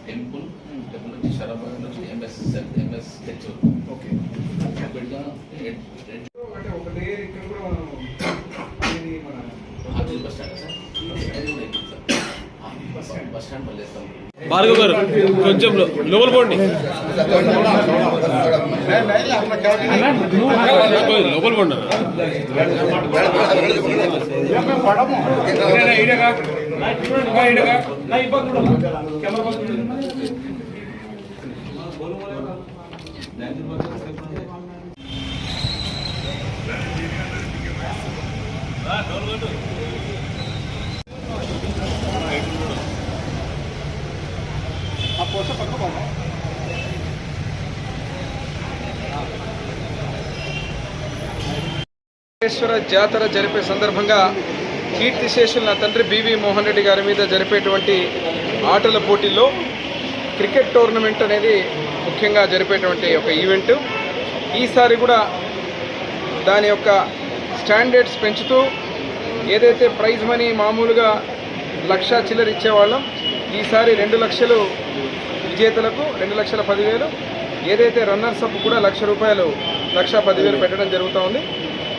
Temple షరాబాద్ నుంచి MS తెచ్చు okay bus stand పనిచేస్తాం. భార్గవ్ గారు కొంచెం లోపల పోండి, లోపల పోండి. జాతర జరిపే సందర్భంగా కీర్తిశేషులు నా తండ్రి బివి మోహన్ రెడ్డి గారి మీద జరిపేటువంటి ఆటల పోటీల్లో క్రికెట్ టోర్నమెంట్ అనేది ముఖ్యంగా జరిపేటువంటి ఒక ఈవెంట్. ఈసారి కూడా దాని యొక్క స్టాండర్డ్స్ పెంచుతూ ఏదైతే ప్రైజ్ మనీ మామూలుగా 1,00,000 చిల్లర ఇచ్చేవాళ్ళం, ఈసారి 2 లక్షలు విజేతలకు 2,10,000, ఏదైతే రన్నర్స్ అప్ కూడా ₹1,00,000 1,10,000 పెట్టడం జరుగుతూ ఉంది.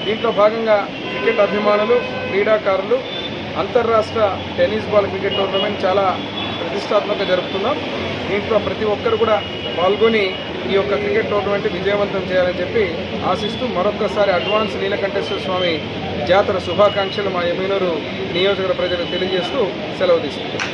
దీంట్లో భాగంగా క్రికెట్ అభిమానులు, క్రీడాకారులు అంతర్రాష్ట్ర టెన్నిస్ బాల్ క్రికెట్ టోర్నమెంట్ చాలా ప్రతిష్టాత్మకంగా జరుపుతున్నాం. దీంట్లో ప్రతి ఒక్కరు కూడా పాల్గొని ఈ యొక్క క్రికెట్ టోర్నమెంట్ విజయవంతం చేయాలని చెప్పి ఆశిస్తూ మరొక్కసారి అడ్వాన్స్ నీలకంఠేశ్వర స్వామి జాతర శుభాకాంక్షలు మా ఎమ్మెనూరు నియోజకవర్గ ప్రజలకు తెలియజేస్తూ సెలవు తీసుకుంటాం.